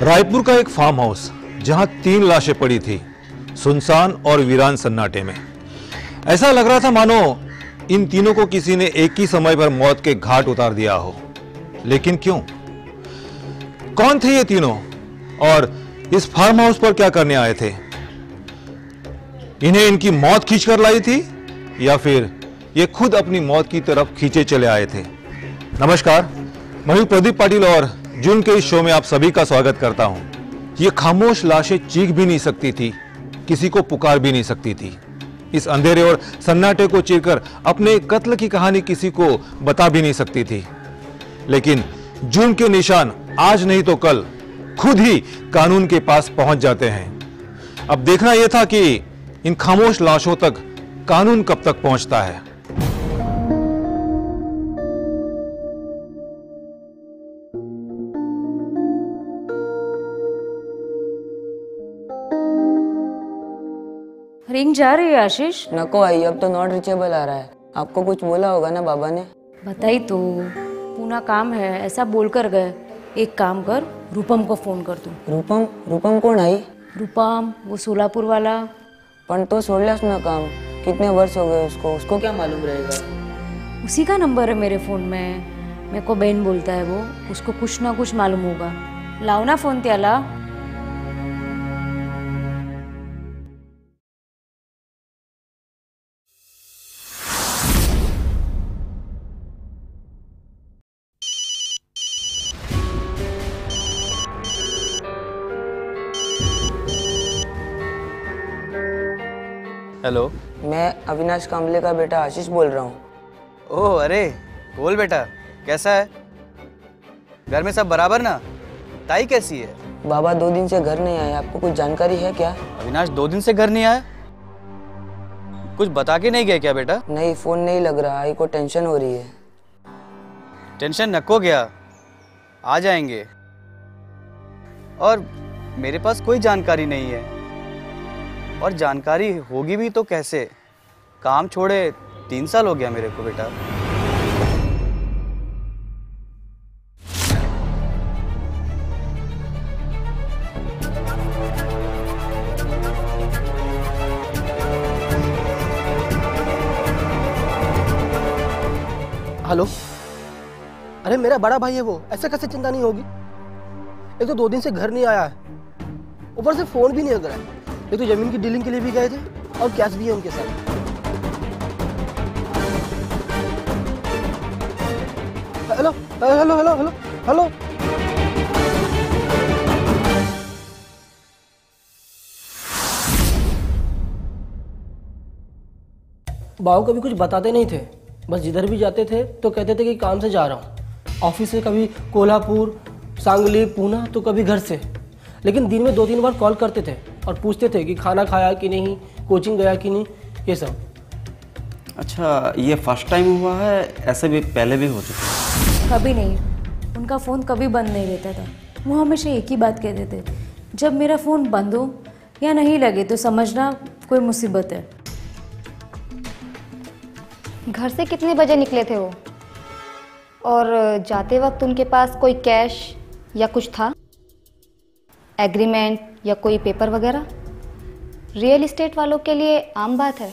रायपुर का एक farm house जहां 3 लाशें पड़ी थी, सुनसान और वीरान सन्नाटे में। ऐसा लग रहा था मानो इन तीनों को किसी ने एक ही समय पर मौत के घाट उतार दिया हो। लेकिन क्यों? कौन थे ये तीनों और इस फार्म हाउस पर क्या करने आए थे? इन्हें इनकी मौत खींचकर लाई थी या फिर ये खुद अपनी मौत की तरफ खींचे चले आए थे? नमस्कार, मैं प्रदीप पाटिल और जून के इस शो में आप सभी का स्वागत करता हूं। ये खामोश लाशें चीख भी नहीं सकती थी, किसी को पुकार भी नहीं सकती थी। इस अंधेरे और सन्नाटे को चीरकर अपने कत्ल की कहानी किसी को बता भी नहीं सकती थी। लेकिन जून के निशान आज नहीं तो कल खुद ही कानून के पास पहुंच जाते हैं। अब देखना यह था कि इन खामोश लाशों तक कानून कब तक पहुंचता है। रिंग जा रही है आशीष। नको आई, अब तो नॉट रीचेबल आ रहा है। आपको कुछ बोला होगा ना बाबा ने? बताई तो, पूना काम है ऐसा बोलकर गए। एक काम कर, रूपम को फोन कर तू। रूपम? रूपम कोण आई? रूपम वो सोलापुर वाला। पण तो सोडलास ना काम। कितने वर्ष हो गए उसको क्या मालूम रहेगा? उसी का नंबर है मेरे फोन में। मेरे को बहन बोलता है वो, उसको कुछ ना कुछ मालूम होगा। लाओ ना फोन त्याला। हेलो, मैं अविनाश कांबले का बेटा आशीष बोल रहा हूँ। ओह अरे बोल बेटा, कैसा है? घर में सब बराबर ना? ताई कैसी है? बाबा 2 दिन से घर नहीं आए, आपको कुछ जानकारी है क्या? अविनाश 2 दिन से घर नहीं आया? कुछ बता के नहीं गया क्या बेटा? नहीं, फोन नहीं लग रहा। आई को टेंशन हो रही है। टेंशन नको गया, आ जाएंगे। और मेरे पास कोई जानकारी नहीं है, और जानकारी होगी भी तो कैसे? काम छोड़े 3 साल हो गया मेरे को बेटा। हेलो, अरे मेरा बड़ा भाई है वो, ऐसे कैसे चिंता नहीं होगी? एक तो 2 दिन से घर नहीं आया है, ऊपर से फोन भी नहीं लग रहा है। एक तो जमीन की डीलिंग के लिए भी गए थे और कैश भी है उनके साथ। Hello hello hello hello hello, बाबू कभी कुछ बताते नहीं थे, बस जिधर भी जाते थे तो कहते थे कि काम से जा रहा हूँ। ऑफिस से कभी कोल्हापुर, सांगली, पूना, तो कभी घर से। लेकिन दिन में 2-3 बार कॉल करते थे और पूछते थे कि खाना खाया कि नहीं, कोचिंग गया कि नहीं, ये सब। अच्छा, ये फर्स्ट टाइम हुआ है? ऐसे भी पहले भी हो चुका? कभी नहीं, उनका फ़ोन कभी बंद नहीं रहता था। वो हमेशा एक ही बात कहते थे, जब मेरा फ़ोन बंद हो या नहीं लगे तो समझना कोई मुसीबत है। घर से कितने बजे निकले थे वो? और जाते वक्त उनके पास कोई कैश या कुछ था? एग्रीमेंट या कोई पेपर वगैरह? रियल एस्टेट वालों के लिए आम बात है।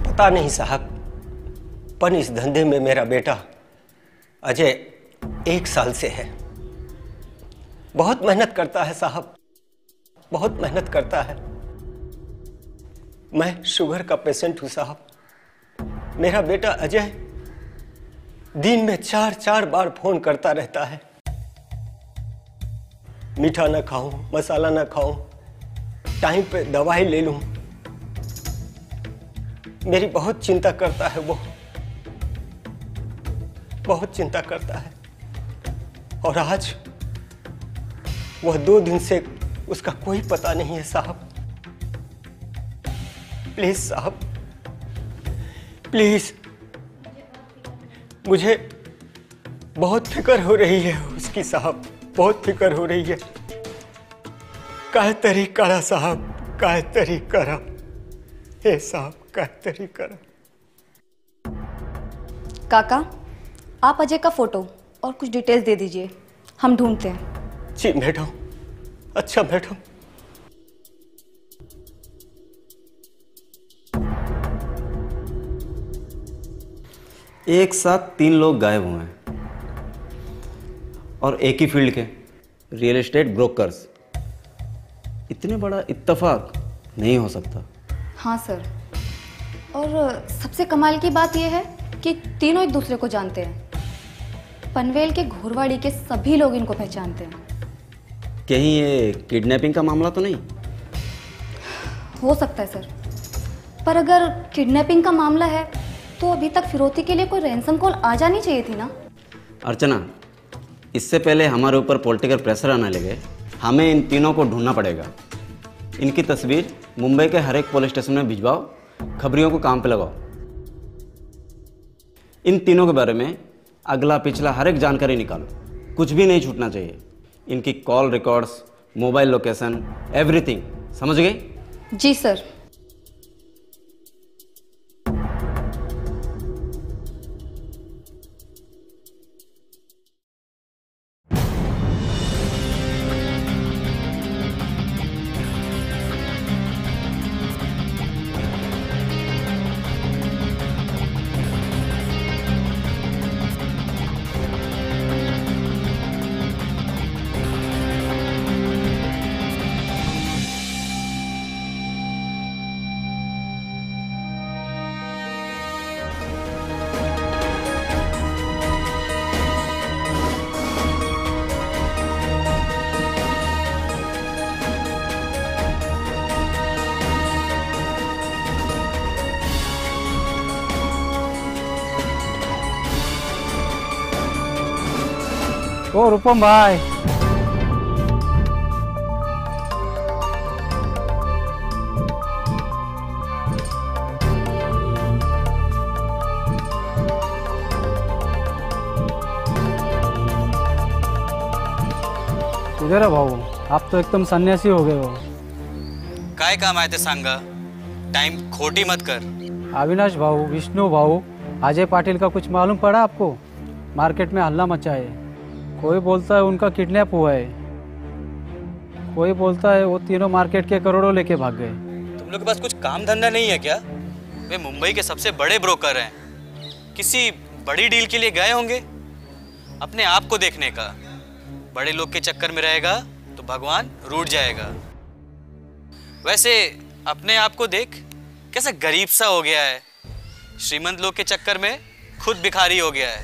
पता नहीं साहब, पर इस धंधे में मेरा बेटा अजय 1 साल से है। बहुत मेहनत करता है साहब, बहुत मेहनत करता है। मैं शुगर का पेशेंट हूं साहब। मेरा बेटा अजय दिन में 4-4 बार फोन करता रहता है। मीठा ना खाऊं, मसाला ना खाऊं, टाइम पे दवाई ले लूं। मेरी बहुत चिंता करता है वो, बहुत चिंता करता है। और आज वह 2 दिन से उसका कोई पता नहीं है साहब। प्लीज साहब, प्लीज, मुझे बहुत फिक्र हो रही है उसकी साहब, बहुत फिक्र हो रही है। काय तरी करा साहब, काय तरी करा। हे साहब, काय तरी करा। काका, आप अजय का फोटो और कुछ डिटेल्स दे दीजिए, हम ढूंढते हैं। जी मैडम, अच्छा मैडम। एक साथ 3 लोग गायब हुए हैं और एक ही फील्ड के रियल एस्टेट ब्रोकर्स। इतने बड़ा इत्तेफाक नहीं हो सकता। हाँ सर, और सबसे कमाल की बात यह है कि तीनों एक दूसरे को जानते हैं। पनवेल के घोरवाड़ी के सभी लोग इनको पहचानते हैं। कहीं ये किडनैपिंग का मामला तो नहीं? हो सकता है सर, पर अगर किडनैपिंग का मामला है तो अभी तक फिरौती के लिए कोई रैंसम कॉल आ जानी चाहिए थी ना। अर्चना, इससे पहले हमारे ऊपर पॉलिटिकल प्रेशर आने लगे, हमें इन तीनों को ढूंढना पड़ेगा। इनकी तस्वीर मुंबई के हर एक पुलिस स्टेशन में भिजवाओ, खबरियों को काम पे लगाओ। इन तीनों के बारे में अगला पिछला हर एक जानकारी निकालो, कुछ भी नहीं छूटना चाहिए। इनकी call records, mobile location, everything. समझ गई? जी सर। ओ रूपम भाई, इधर है भाऊ। आप तो एकदम सन्यासी हो गए हो। काय काम आए थे सांगा? टाइम खोटी मत कर। अविनाश भाऊ, विष्णु भाऊ, अजय पाटिल का कुछ मालूम पड़ा आपको? मार्केट में हल्ला मचा है। कोई बोलता है उनका किडनैप हुआ है, कोई बोलता है वो तीनों मार्केट के करोड़ों लेके भाग गए। तुम लोग के पास कुछ काम धंधा नहीं है क्या? वे मुंबई के सबसे बड़े ब्रोकर हैं, किसी बड़ी डील के लिए गए होंगे। अपने आप को देखने का। बड़े लोग के चक्कर में रहेगा तो भगवान रूठ जाएगा। वैसे अपने आप को देख, कैसा गरीब सा हो गया है। श्रीमंत लोग के चक्कर में खुद भिखारी हो गया है।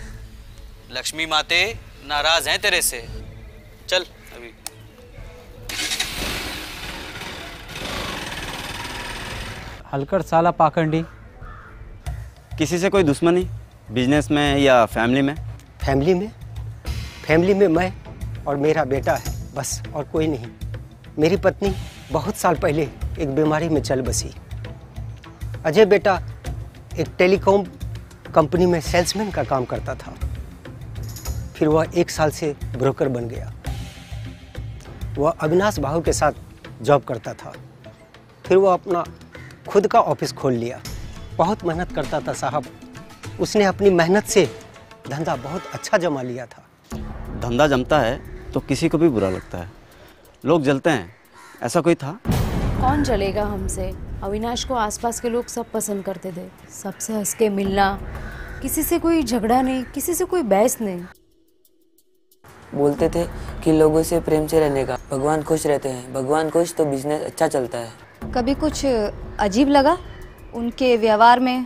लक्ष्मी माते नाराज हैं तेरे से। चल अभी। हलकर साला पाखंडी। किसी से कोई दुश्मनी बिजनेस में या फैमिली में? फैमिली में मैं और मेरा बेटा है बस, और कोई नहीं। मेरी पत्नी बहुत साल पहले एक बीमारी में चल बसी। अजय बेटा एक टेलीकॉम कंपनी में सेल्समैन का काम करता था। फिर वह 1 साल से ब्रोकर बन गया। वह अविनाश भाऊ के साथ जॉब करता था। फिर वह अपना खुद का ऑफिस खोल लिया। बहुत मेहनत करता था साहब। उसने अपनी मेहनत से धंधा बहुत अच्छा जमा लिया था। धंधा जमता है तो किसी को भी बुरा लगता है, लोग जलते हैं। ऐसा कोई था? कौन जलेगा हमसे? अविनाश को आसपास के लोग सब पसंद करते थे। सबसे हंस के मिलना, किसी से कोई झगड़ा नहीं, किसी से कोई बहस नहीं। बोलते थे कि लोगों से प्रेम से रहने का, भगवान खुश रहते हैं, भगवान खुश तो बिजनेस अच्छा चलता है। कभी कुछ अजीब लगा उनके व्यवहार में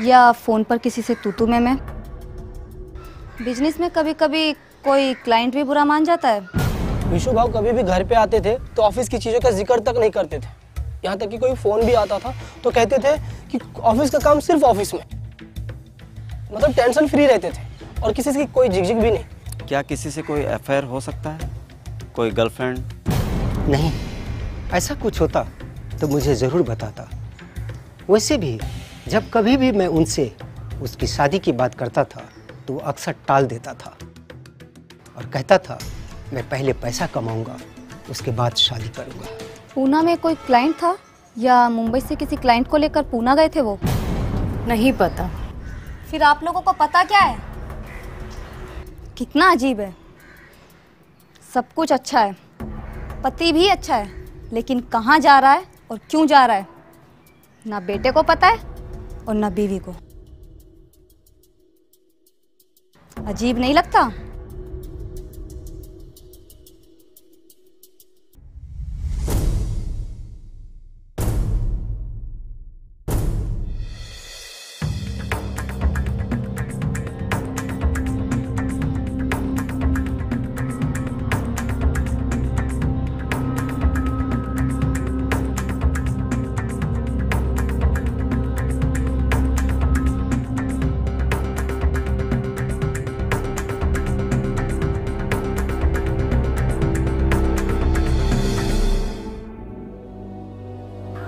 या फ़ोन पर किसी से तू मैं? बिजनेस में कभी कभी कोई क्लाइंट भी बुरा मान जाता है। विशु भाव कभी भी घर पे आते थे तो ऑफिस की चीज़ों का जिक्र तक नहीं करते थे। यहाँ तक कि कोई फ़ोन भी आता था तो कहते थे कि ऑफिस का काम सिर्फ ऑफिस में। मतलब टेंशन फ्री रहते थे और किसी की कोई झिकझिक भी नहीं। क्या किसी से कोई अफेयर हो सकता है? कोई गर्लफ्रेंड? नहीं, ऐसा कुछ होता तो मुझे ज़रूर बताता। वैसे भी जब कभी भी मैं उनसे उसकी शादी की बात करता था तो वो अक्सर टाल देता था और कहता था मैं पहले पैसा कमाऊंगा, उसके बाद शादी करूंगा। पूना में कोई क्लाइंट था या मुंबई से किसी क्लाइंट को लेकर पूना गए थे वो? नहीं पता। फिर आप लोगों को पता क्या है? कितना अजीब है। सब कुछ अच्छा है, पति भी अच्छा है, लेकिन कहाँ जा रहा है और क्यों जा रहा है ना बेटे को पता है और ना बीवी को। अजीब नहीं लगता?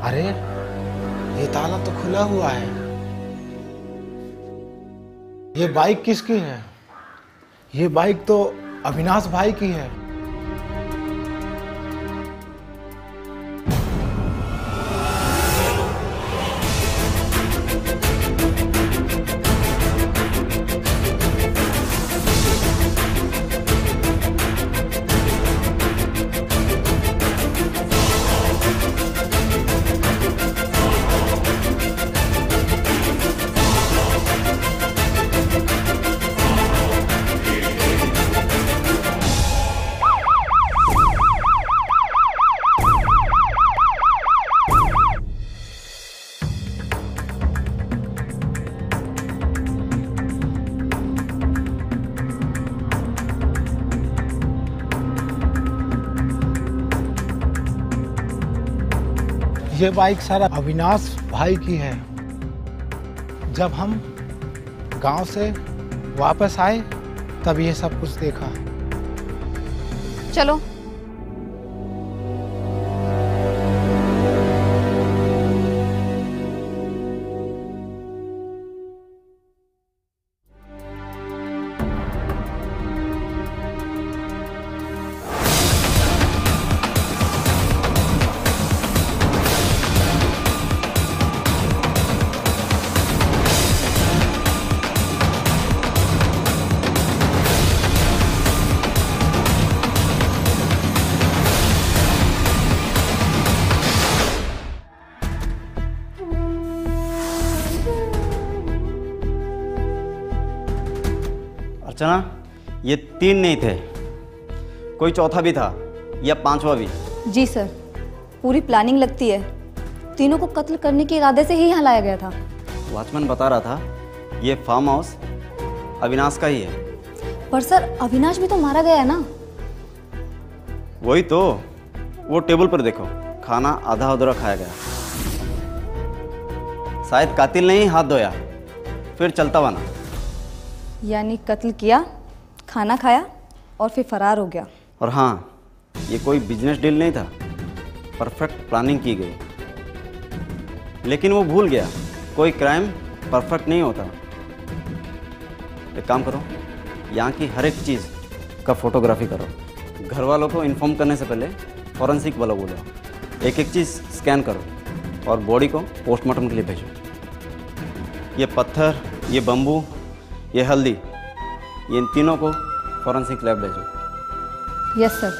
अरे ये ताला तो खुला हुआ है। ये बाइक किसकी है? ये बाइक तो अविनाश भाई की है। ये बाइक सारा अविनाश भाई की है। जब हम गांव से वापस आए तब ये सब कुछ देखा। चलो। अर्चना, ये 3 नहीं थे, कोई चौथा भी था या 5वां भी? जी सर, पूरी प्लानिंग लगती है। तीनों को कत्ल करने के इरादे से ही यहाँ लाया गया था। वॉचमैन बता रहा था ये फार्म हाउस अविनाश का ही है। पर सर अविनाश भी तो मारा गया है ना। वही तो, वो टेबल पर देखो, खाना आधा अधूरा खाया गया। शायद कातिल ने ही हाथ धोया फिर चलता बना। यानी कत्ल किया, खाना खाया और फिर फरार हो गया। और हाँ, ये कोई बिजनेस डील नहीं था, परफेक्ट प्लानिंग की गई। लेकिन वो भूल गया कोई क्राइम परफेक्ट नहीं होता। एक काम करो, यहाँ की हर एक चीज़ का फोटोग्राफी करो। घर वालों को इन्फॉर्म करने से पहले फॉरेंसिक वालों को बुलाओ। एक एक चीज़ स्कैन करो और बॉडी को पोस्टमार्टम के लिए भेजो। ये पत्थर, ये बम्बू, ये हल्दी, ये इन तीनों को फॉरेंसिक लैब भेजो। Yes sir.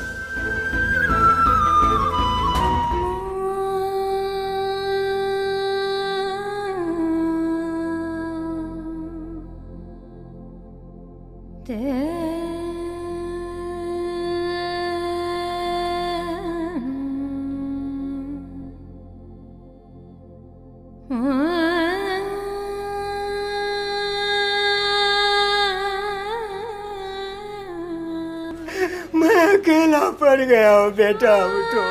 मैं अकेला पड़ गया हूँ बेटा, उठो।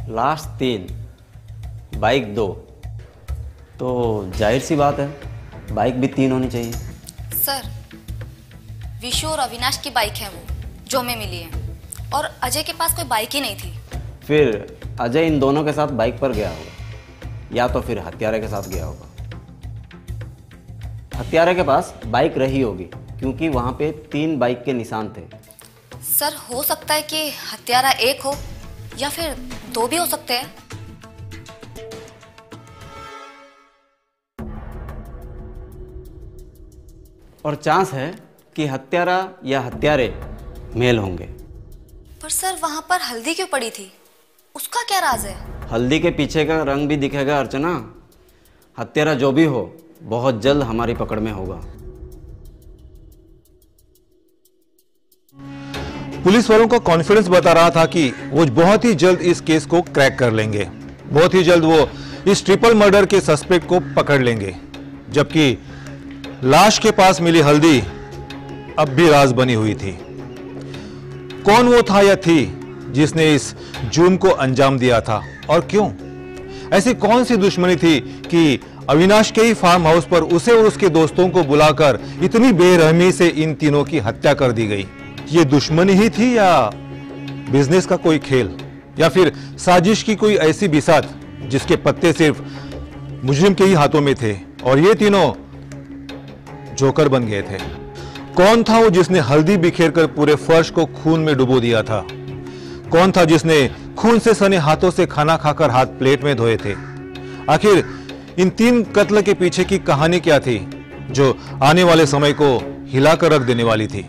लास्ट 3, बाइक 2, तो जाहिर सी बात है बाइक भी 3 होनी चाहिए। सर, विशु और अविनाश की बाइक है वो जो हमें मिली है, और अजय के पास कोई बाइक ही नहीं थी। फिर अजय इन दोनों के साथ बाइक पर गया होगा, या तो फिर हत्यारे के साथ गया होगा। हत्यारे के पास बाइक रही होगी क्योंकि वहां पे 3 बाइक के निशान थे। सर, हो सकता है कि हत्यारा एक हो या फिर 2 भी हो सकते हैं। और चांस है कि हत्यारा या हत्यारे मेल होंगे। पर सर वहां पर हल्दी क्यों पड़ी थी, उसका क्या राज है? हल्दी के पीछे का रंग भी दिखेगा अर्चना। हत्यारा जो भी हो बहुत जल्द हमारी पकड़ में होगा। पुलिस वालों का कॉन्फिडेंस बता रहा था कि वो बहुत ही जल्द इस केस को क्रैक कर लेंगे, बहुत ही जल्द वो इस ट्रिपल मर्डर के सस्पेक्ट को पकड़ लेंगे। जबकि लाश के पास मिली हल्दी अब भी राज बनी हुई थी। कौन वो था या थी जिसने इस जुर्म को अंजाम दिया था और क्यों? ऐसी कौन सी दुश्मनी थी कि अविनाश के ही फार्म हाउस पर उसे और उसके दोस्तों को बुलाकर इतनी बेरहमी से इन तीनों की हत्या कर दी गई? ये दुश्मनी ही थी या बिजनेस का कोई खेल, या फिर साजिश की कोई ऐसी बिसात जिसके पत्ते सिर्फ मुजरिम के ही हाथों में थे और ये तीनों जोकर बन गए थे? कौन था वो जिसने हल्दी बिखेरकर पूरे फर्श को खून में डुबो दिया था? कौन था जिसने खून से सने हाथों से खाना खाकर हाथ प्लेट में धोए थे? आखिर इन तीन कत्ल के पीछे की कहानी क्या थी जो आने वाले समय को हिलाकर रख देने वाली थी?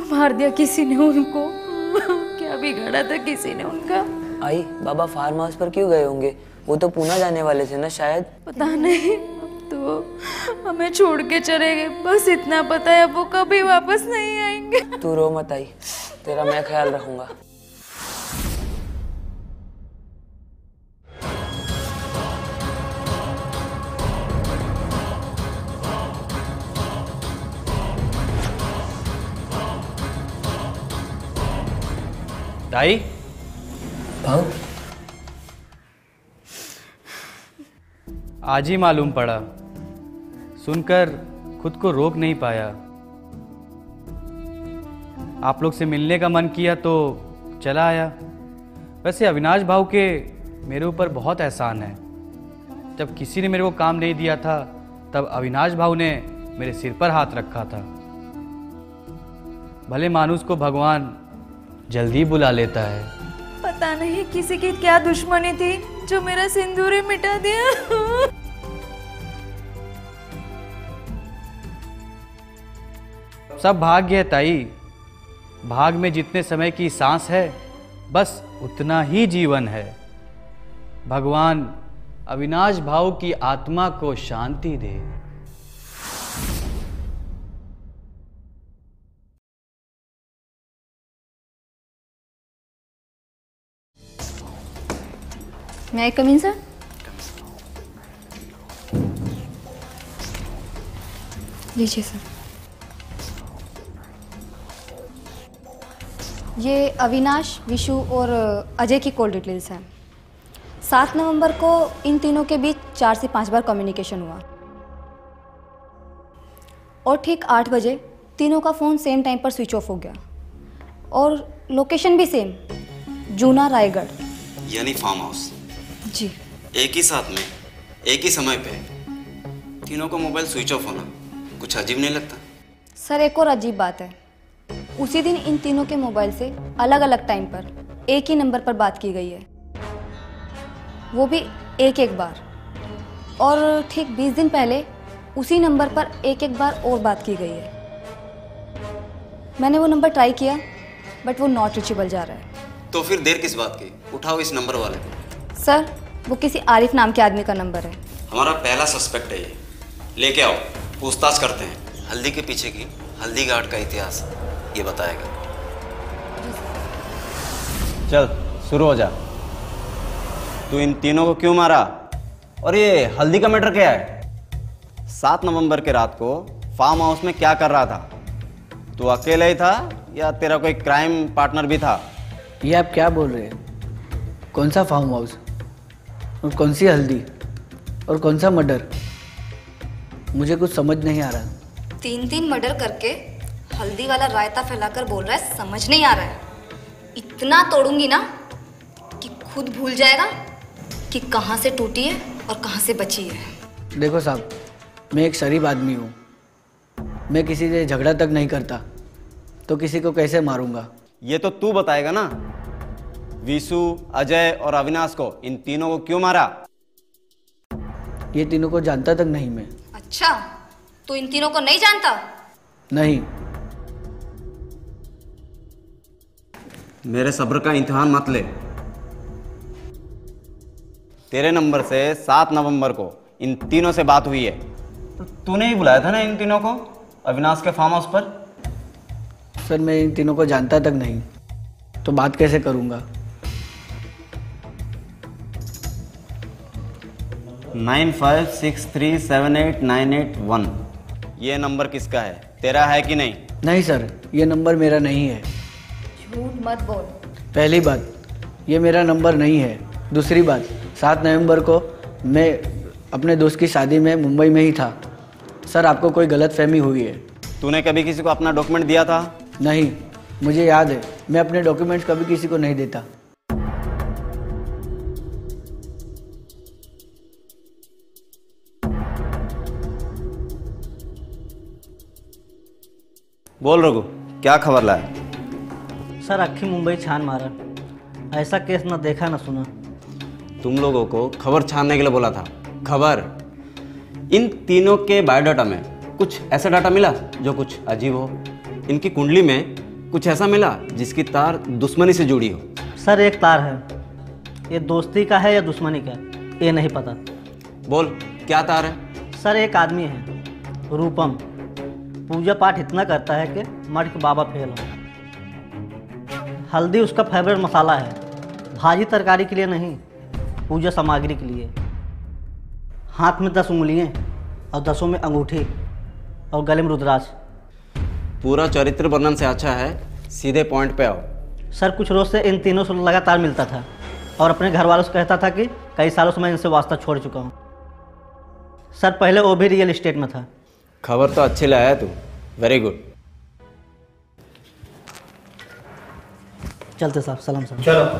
मार दिया किसी ने उनको? क्या बिगाड़ा था किसी ने उनका? आई, बाबा फार्म हाउस पर क्यों गए होंगे? वो तो पूना जाने वाले थे ना शायद। पता नहीं, अब तो हमें छोड़ के चले गए, बस इतना पता है वो कभी वापस नहीं आएंगे। तू रो मत आई, तेरा मैं ख्याल रखूंगा। ताई, भाऊ, आज ही मालूम पड़ा, सुनकर खुद को रोक नहीं पाया। आप लोग से मिलने का मन किया तो चला आया। वैसे अविनाश भाऊ के मेरे ऊपर बहुत एहसान है। जब किसी ने मेरे को काम नहीं दिया था तब अविनाश भाऊ ने मेरे सिर पर हाथ रखा था। भले मानुस को भगवान जल्दी बुला लेता है। पता नहीं किसी की क्या दुश्मनी थी जो मेरा सिंदूर ही मिटा दिया। सब भाग्य है ताई। भाग में जितने समय की सांस है बस उतना ही जीवन है। भगवान अविनाश भाऊ की आत्मा को शांति दे। May I come in, sir? लीजिए सर। ये अविनाश, विशु और अजय की कॉल डिटेल्स हैं। 7 नवंबर को इन तीनों के बीच 4 से 5 बार कम्युनिकेशन हुआ और ठीक 8 बजे तीनों का फ़ोन सेम टाइम पर स्विच ऑफ हो गया और लोकेशन भी सेम, जूना रायगढ़, यानी फार्म हाउस। जी। एक ही साथ में एक ही समय पे तीनों को मोबाइल स्विच ऑफ होना कुछ अजीब नहीं लगता? सर एक और अजीब बात है, उसी दिन इन तीनों के मोबाइल से अलग अलग टाइम पर एक ही नंबर पर बात की गई है, वो भी एक बार। और ठीक 20 दिन पहले उसी नंबर पर एक बार और बात की गई है। मैंने वो नंबर ट्राई किया बट वो नॉट रीचेबल जा रहा है। तो फिर देर किस बात की? उठाओ इस नंबर वाले को। सर वो किसी आरिफ नाम के आदमी का नंबर है। हमारा पहला सस्पेक्ट है ये। लेके आओ, पूछताछ करते हैं। हल्दी के पीछे की हल्दी घाट का इतिहास ये बताएगा। चल शुरू हो जा। तू इन तीनों को क्यों मारा और ये हल्दी का मैटर क्या है? 7 नवंबर के रात को फार्म हाउस में क्या कर रहा था? तू अकेला ही था या तेरा कोई क्राइम पार्टनर भी था? ये आप क्या बोल रहे हैं? कौन सा फार्म हाउस और कौन सी हल्दी और कौन सा मर्डर? मुझे कुछ समझ नहीं आ रहा। 3 मर्डर करके हल्दी वाला रायता फैलाकर बोल रहा है समझ नहीं आ रहा है। इतना तोड़ूंगी ना कि खुद भूल जाएगा कि कहाँ से टूटी है और कहाँ से बची है। देखो साहब, मैं एक शरीफ आदमी हूँ। मैं किसी से झगड़ा तक नहीं करता, तो किसी को कैसे मारूंगा? ये तो तू बताएगा ना। विशु, अजय और अविनाश को, इन तीनों को क्यों मारा? ये तीनों को जानता तक नहीं मैं। अच्छा, तू इन तीनों को नहीं जानता? नहीं। मेरे सब्र का इम्तिहान मत ले। तेरे नंबर से 7 नवंबर को इन तीनों से बात हुई है। तो तूने ही बुलाया था ना इन तीनों को अविनाश के फार्म हाउस पर? सर, मैं इन तीनों को जानता तक नहीं, तो बात कैसे करूंगा? 95637898 ये नंबर किसका है? तेरा है कि नहीं? नहीं सर, ये नंबर मेरा नहीं है। झूठ मत बोल। पहली बात, ये मेरा नंबर नहीं है। दूसरी बात, 7 नवंबर को मैं अपने दोस्त की शादी में मुंबई में ही था। सर, आपको कोई गलतफहमी हुई है। तूने कभी किसी को अपना डॉक्यूमेंट दिया था? नहीं, मुझे याद है, मैं अपने डॉक्यूमेंट्स कभी किसी को नहीं देता। बोल रघु, क्या खबर लाया? सर, अक्खी मुंबई छान मारा। ऐसा केस ना देखा ना सुना। तुम लोगों को खबर छानने के लिए बोला था। खबर? इन तीनों के बायोडाटा में कुछ ऐसा डाटा मिला जो कुछ अजीब हो। इनकी कुंडली में कुछ ऐसा मिला जिसकी तार दुश्मनी से जुड़ी हो। सर, एक तार है। ये दोस्ती का है या दुश्मनी का, ये नहीं पता। बोल, क्या तार है? सर, एक आदमी है रूपम, पूजा पाठ इतना करता है कि मठ के बाबा फेल हो। हल्दी उसका फेवरेट मसाला है, भाजी तरकारी के लिए नहीं, पूजा सामग्री के लिए। हाथ में 10 उंगलियाँ और 10 में अंगूठी और गले में रुद्राक्ष। पूरा चरित्र वर्णन से अच्छा है सीधे पॉइंट पे आओ। सर, कुछ रोज से इन तीनों से लगातार मिलता था और अपने घर वालों से कहता था कि कई सालों से मैं इनसे वास्ता छोड़ चुका हूँ। सर, पहले वो भी रियल एस्टेट में था। खबर तो अच्छी लाया है तू, वेरी गुड। चलते साहब, सलाम साहब। चलो।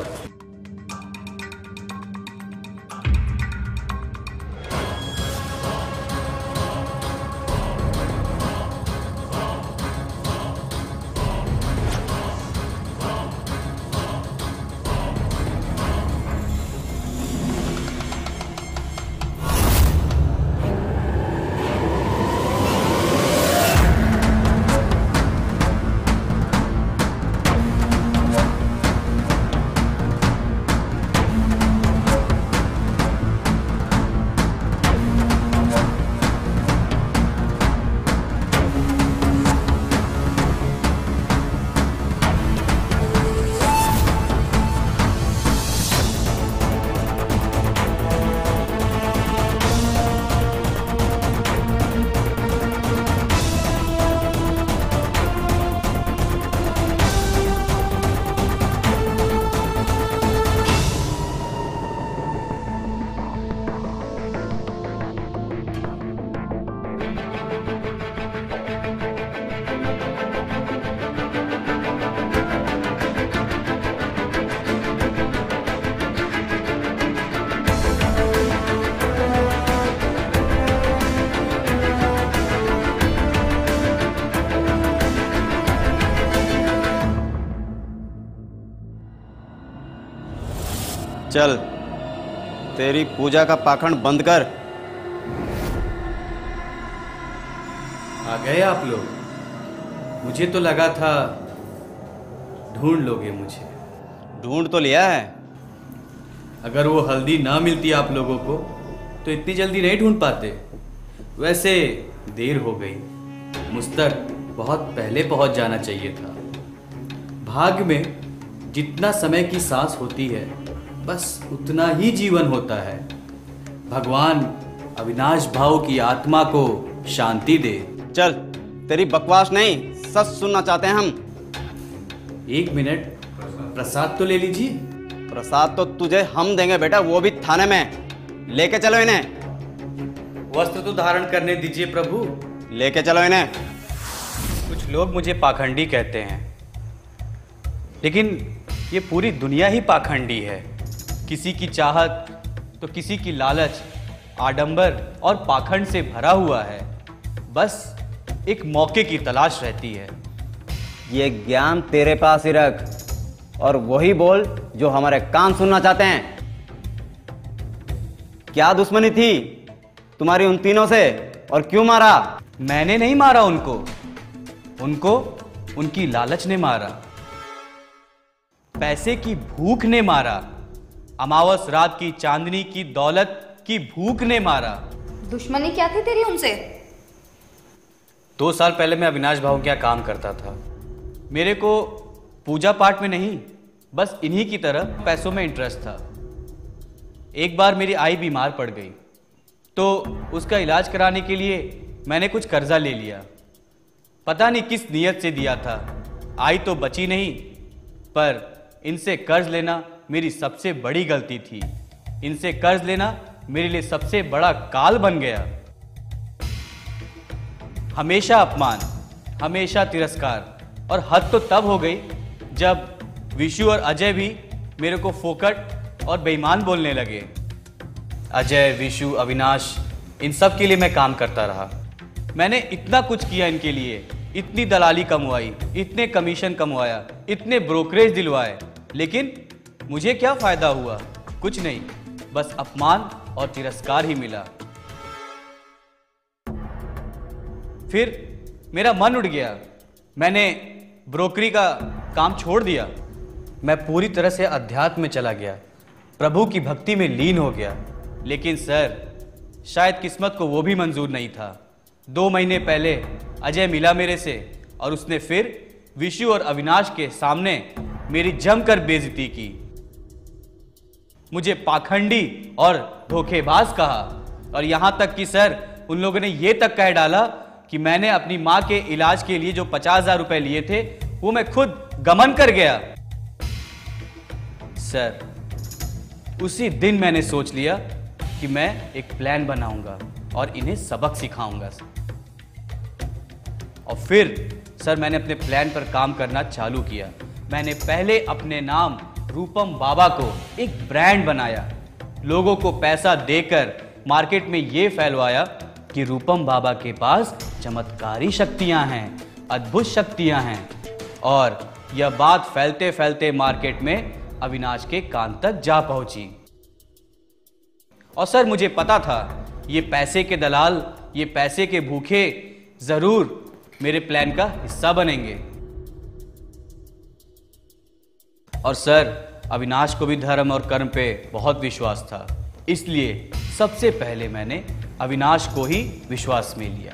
चल, तेरी पूजा का पाखंड बंद कर। आ गए आप लोग? मुझे तो लगा था ढूंढ लोगे मुझे। ढूंढ तो लिया है। अगर वो हल्दी ना मिलती आप लोगों को तो इतनी जल्दी नहीं ढूंढ पाते। वैसे देर हो गई, मुझ तक बहुत पहले पहुंच जाना चाहिए था। भाग्य में जितना समय की सांस होती है बस उतना ही जीवन होता है। भगवान अविनाश भाव की आत्मा को शांति दे। चल, तेरी बकवास नहीं, सच सुनना चाहते हैं हम। 1 मिनट, प्रसाद तो ले लीजिए। प्रसाद तो तुझे हम देंगे बेटा, वो भी थाने में। लेके चलो इन्हें। वस्त्र तो धारण करने दीजिए प्रभु। लेके चलो इन्हें। कुछ लोग मुझे पाखंडी कहते हैं, लेकिन ये पूरी दुनिया ही पाखंडी है। किसी की चाहत तो किसी की लालच, आडंबर और पाखंड से भरा हुआ है। बस एक मौके की तलाश रहती है। ये ज्ञान तेरे पास ही रख और वही बोल जो हमारे कान सुनना चाहते हैं। क्या दुश्मनी थी तुम्हारी उन तीनों से और क्यों मारा? मैंने नहीं मारा उनको उनकी लालच ने मारा, पैसे की भूख ने मारा, अमावस रात की चांदनी की दौलत की भूख ने मारा। दुश्मनी क्या थी तेरी उनसे? 2 साल पहले मैं अविनाश भाऊ के यहाँ काम करता था। मेरे को पूजा पाठ में नहीं, बस इन्हीं की तरह पैसों में इंटरेस्ट था। एक बार मेरी आई बीमार पड़ गई, तो उसका इलाज कराने के लिए मैंने कुछ कर्जा ले लिया। पता नहीं किस नीयत से दिया था, आई तो बची नहीं, पर इनसे कर्ज लेना मेरी सबसे बड़ी गलती थी। इनसे कर्ज लेना मेरे लिए सबसे बड़ा काल बन गया। हमेशा अपमान, हमेशा तिरस्कार, और हद तो तब हो गई जब विशु और अजय भी मेरे को फोकट और बेईमान बोलने लगे। अजय, विशु, अविनाश, इन सब के लिए मैं काम करता रहा। मैंने इतना कुछ किया इनके लिए, इतनी दलाली कमवाई, इतने कमीशन कमवाया, इतने ब्रोकरेज दिलवाए, लेकिन मुझे क्या फायदा हुआ? कुछ नहीं, बस अपमान और तिरस्कार ही मिला। फिर मेरा मन उठ गया, मैंने ब्रोकरी का काम छोड़ दिया। मैं पूरी तरह से अध्यात्म में चला गया, प्रभु की भक्ति में लीन हो गया। लेकिन सर, शायद किस्मत को वो भी मंजूर नहीं था। 2 महीने पहले अजय मिला मेरे से और उसने फिर विशु और अविनाश के सामने मेरी जमकर बेइज्जती की। मुझे पाखंडी और धोखेबाज कहा, और यहां तक कि सर, उन लोगों ने यह तक कह डाला कि मैंने अपनी मां के इलाज के लिए जो 50,000 रुपए लिए थे वो मैं खुद गमन कर गया। सर, उसी दिन मैंने सोच लिया कि मैं एक प्लान बनाऊंगा और इन्हें सबक सिखाऊंगा। और फिर सर, मैंने अपने प्लान पर काम करना चालू किया। मैंने पहले अपने नाम रूपम बाबा को एक ब्रांड बनाया, लोगों को पैसा देकर मार्केट में यह फैलवाया कि रूपम बाबा के पास चमत्कारी शक्तियां हैं, अद्भुत शक्तियां हैं। और यह बात फैलते फैलते मार्केट में अविनाश के कान तक जा पहुंची। और सर, मुझे पता था ये पैसे के दलाल, ये पैसे के भूखे जरूर मेरे प्लान का हिस्सा बनेंगे। और सर, अविनाश को भी धर्म और कर्म पे बहुत विश्वास था, इसलिए सबसे पहले मैंने अविनाश को ही विश्वास में लिया।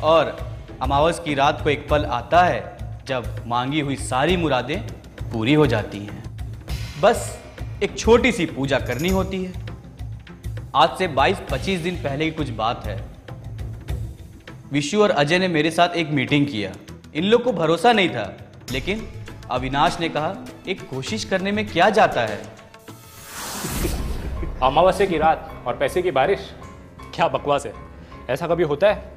और अमावस की रात को एक पल आता है जब मांगी हुई सारी मुरादें पूरी हो जाती हैं। बस एक छोटी सी पूजा करनी होती है। आज से 22-25 दिन पहले की कुछ बात है। विशु और अजय ने मेरे साथ एक मीटिंग किया। इन लोग को भरोसा नहीं था, लेकिन अविनाश ने कहा, एक कोशिश करने में क्या जाता है। अमावस्या की रात और पैसे की बारिश, क्या बकवास है, ऐसा कभी होता है?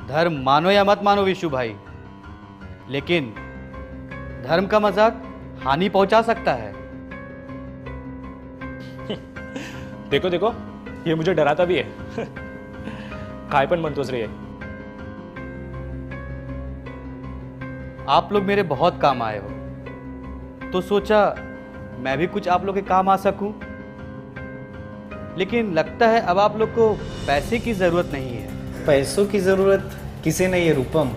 धर्म मानो या मत मानो विशु भाई, लेकिन धर्म का मजाक हानि पहुंचा सकता है। देखो देखो, ये मुझे डराता भी है। काय पण म्हणतोस रे। आप लोग मेरे बहुत काम आए हो, तो सोचा मैं भी कुछ आप लोग के काम आ सकूं। लेकिन लगता है अब आप लोग को पैसे की जरूरत नहीं है। पैसों की जरूरत किसे नहीं है रूपम,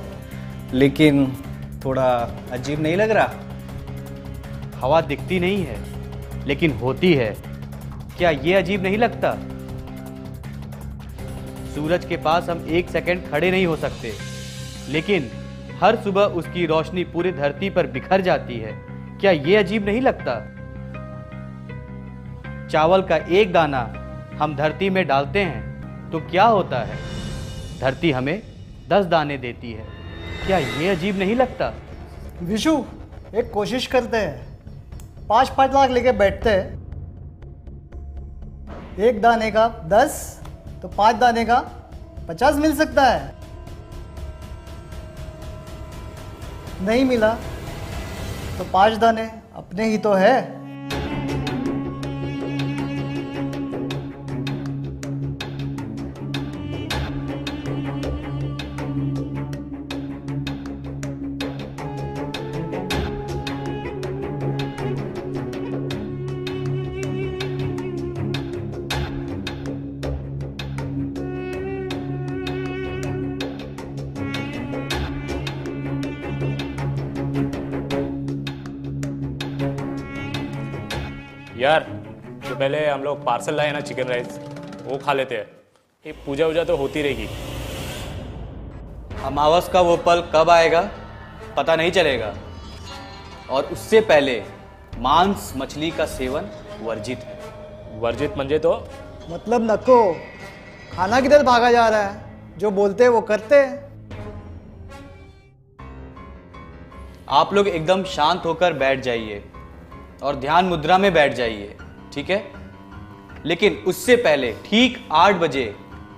लेकिन थोड़ा अजीब नहीं लग रहा? हवा दिखती नहीं है, लेकिन होती है। क्या ये अजीब नहीं लगता? सूरज के पास हम 1 सेकंड खड़े नहीं हो सकते, लेकिन हर सुबह उसकी रोशनी पूरी धरती पर बिखर जाती है। क्या ये अजीब नहीं लगता? चावल का एक दाना हम धरती में डालते हैं तो क्या होता है? धरती हमें 10 दाने देती है। क्या ये अजीब नहीं लगता? विशु, एक कोशिश करते हैं। 5-5 लाख लेके बैठते हैं। 1 दाने का 10 तो 5 दाने का 50 मिल सकता है। नहीं मिला तो 5 दाने अपने ही तो है। यार तो पहले हम लोग पार्सल लाए ना चिकन राइस, वो खा लेते हैं। ये पूजा वूजा तो होती रहेगी। अमावस का वो पल कब आएगा पता नहीं चलेगा, और उससे पहले मांस मछली का सेवन वर्जित है। वर्जित मंजे तो मतलब नको, खाना किधर भागा जा रहा है? जो बोलते हैं वो करते हैं। आप लोग एकदम शांत होकर बैठ जाइए और ध्यान मुद्रा में बैठ जाइए, ठीक है? लेकिन उससे पहले ठीक 8 बजे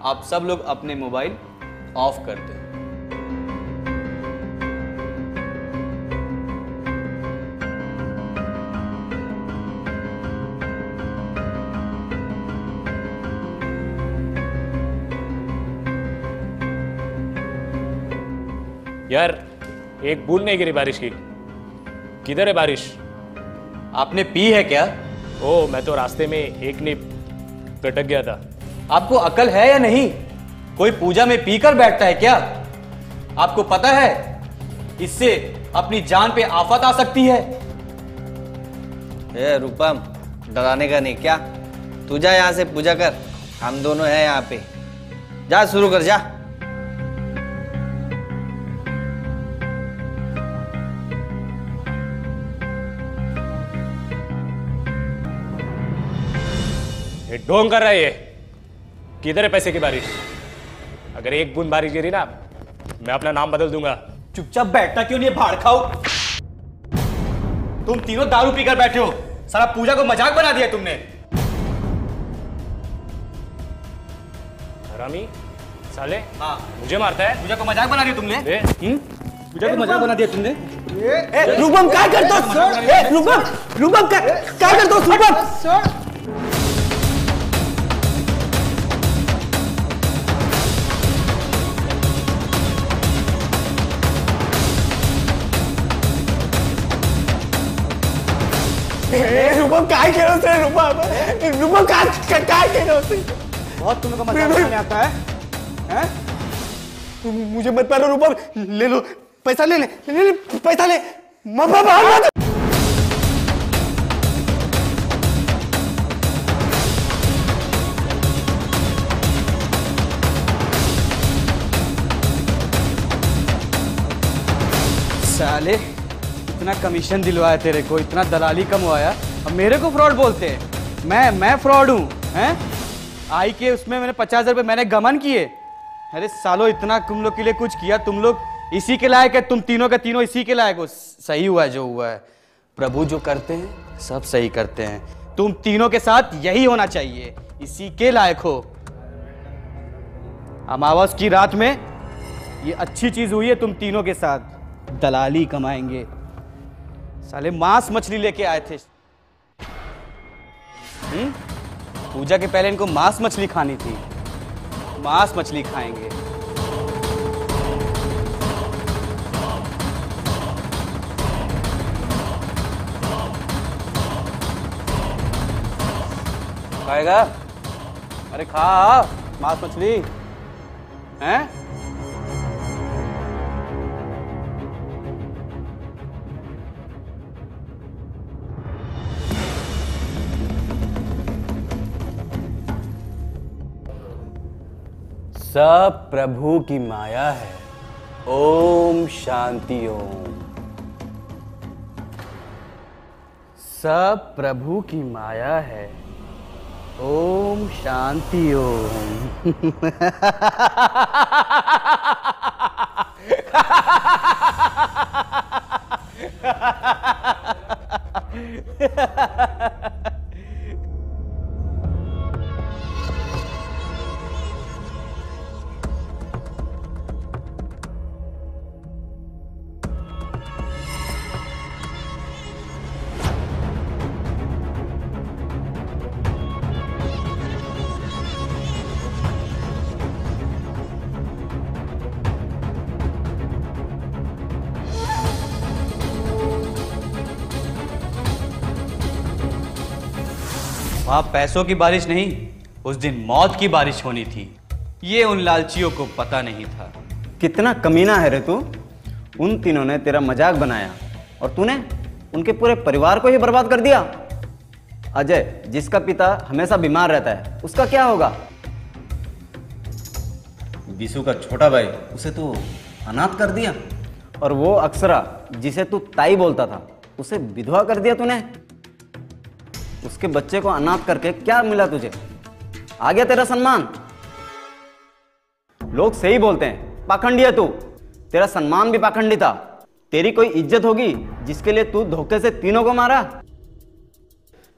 आप सब लोग अपने मोबाइल ऑफ कर दें। यार एक बूंद नहीं गिरी बारिश की। किधर है बारिश? आपने पी है क्या? ओ, मैं तो रास्ते में एक नींब लटक गया था। आपको अकल है या नहीं? कोई पूजा में पीकर बैठता है क्या? आपको पता है इससे अपनी जान पे आफत आ सकती है। ए रूपम, डराने का नहीं क्या? तू जा यहाँ से पूजा कर, हम दोनों हैं यहाँ पे। जा शुरू कर जा। ढोंग कर रहा है ये। किधर है पैसे की बारिश? अगर एक बूंद बारिश गिरी ना, मैं अपना नाम बदल दूंगा। चुपचाप बैठना क्यों नहीं है भाड़ खाओ? तुम तीनों दारू पीकर बैठे हो। सारा पूजा को मजाक बना दिया तुमने। हरामी साले। हाँ, मुझे मारता है। पूजा को मजाक बना दिया तुमने। पूजा को मजाक बना दिया तुमने। रूपम क्या करते हो? रूपम क्या करते हो? रूपम रूपम काय केलं से? रूपम काय केलं से? बहुत तुम लोग का मजाक बनाने आता है, हैं? तुम मुझे मत मारो रूपम, ले लो पैसा, ले पैसा ले। साले इतना कमीशन दिलवाया तेरे को, इतना दलाली कमवाया, अब मेरे को फ्रॉड बोलते हैं? मैं फ्रॉड हूँ हैं? आई के उसमें मैंने 50,000 रुपये मैंने गमन किए। अरे सालो, इतना तुम लोग के लिए कुछ किया, तुम लोग इसी के लायक है। तुम तीनों के तीनों इसी के लायक हो। सही हुआ है जो हुआ है। प्रभु जो करते हैं सब सही करते हैं। तुम तीनों के साथ यही होना चाहिए, इसी के लायक हो। अमावस की रात में ये अच्छी चीज हुई है तुम तीनों के साथ। दलाली कमाएंगे साले। मांस मछली लेके आए थे। पूजा के पहले इनको मांस मछली खानी थी। मांस मछली खाएंगे। खाएगा? अरे खा मांस मछली, हैं? सब प्रभु की माया है। ओम शांति ओम। सब प्रभु की माया है। ओम शांति ओम। वहां पैसों की बारिश नहीं, उस दिन मौत की बारिश होनी थी। ये उन लालचियों को पता नहीं था। कितना कमीना है रे तू। उन तीनों ने तेरा मजाक बनाया और तूने उनके पूरे परिवार को ही बर्बाद कर दिया। अजय, जिसका पिता हमेशा बीमार रहता है, उसका क्या होगा? विशु का छोटा भाई, उसे तू अनाथ कर दिया। और वो अक्षरा, जिसे तू ताई बोलता था, उसे विधवा कर दिया तूने। उसके बच्चे को अनाथ करके क्या मिला तुझे? आ गया तेरा सम्मान। लोग सही बोलते हैं, पाखंडी है तू। तेरा सम्मान भी पाखंडी था। तेरी कोई इज्जत होगी जिसके लिए तू धोखे से तीनों को मारा?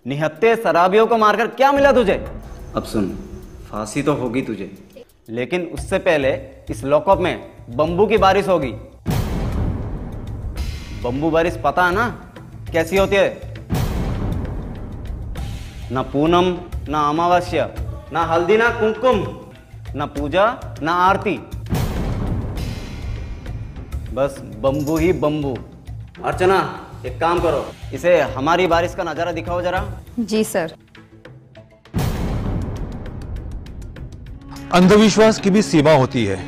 निहत्ते शराबियों को मारकर क्या मिला तुझे? अब सुन, फांसी तो होगी तुझे, लेकिन उससे पहले इस लॉकअप में बंबू की बारिश होगी। बंबू बारिश पता है ना कैसी होती है? ना पूनम, ना अमावस्या, ना हल्दी, ना कुमकुम, ना पूजा, ना आरती, बस बंबू ही बंबू। अर्चना, एक काम करो, इसे हमारी बारिश का नजारा दिखाओ जरा। जी सर। अंधविश्वास की भी सीमा होती है।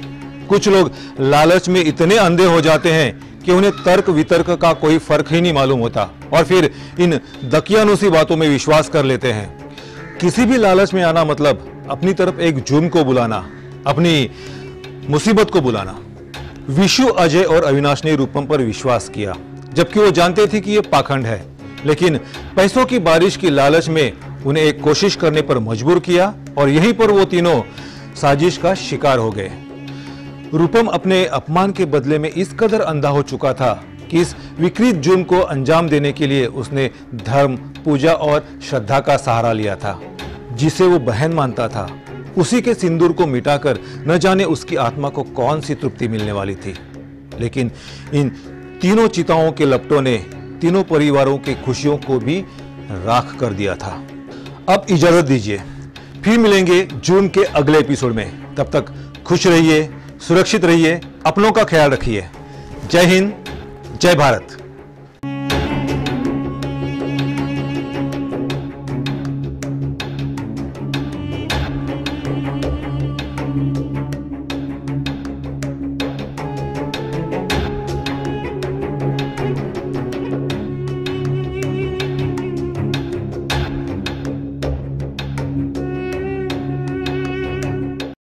कुछ लोग लालच में इतने अंधे हो जाते हैं कि उन्हें तर्क वितर्क का कोई फर्क ही नहीं मालूम होता और फिर इन दकियानुसी बातों में विश्वास कर लेते हैं। किसी भी लालच में आना मतलब अपनी तरफ एक जुर्म को बुलाना, अपनी मुसीबत को बुलाना। विशु, अजय और अविनाश ने रूपम पर विश्वास किया, जबकि वो जानते थे कि यह पाखंड है, लेकिन पैसों की बारिश की लालच में उन्हें एक कोशिश करने पर मजबूर किया और यहीं पर वो तीनों साजिश का शिकार हो गए। रूपम अपने अपमान के बदले में इस कदर अंधा हो चुका था कि इस विकृत जुर्म को अंजाम देने के लिए उसने धर्म, पूजा और श्रद्धा का सहारा लिया था। जिसे वो बहन मानता था, उसी के सिंदूर को मिटाकर न जाने उसकी आत्मा को कौन सी तृप्ति मिलने वाली थी। लेकिन इन तीनों चिताओं के लपटों ने तीनों परिवारों की खुशियों को भी राख कर दिया था। अब इजाजत दीजिए, फिर मिलेंगे जून के अगले एपिसोड में। तब तक खुश रहिए, सुरक्षित रहिए, अपनों का ख्याल रखिए। जय हिंद, जय भारत।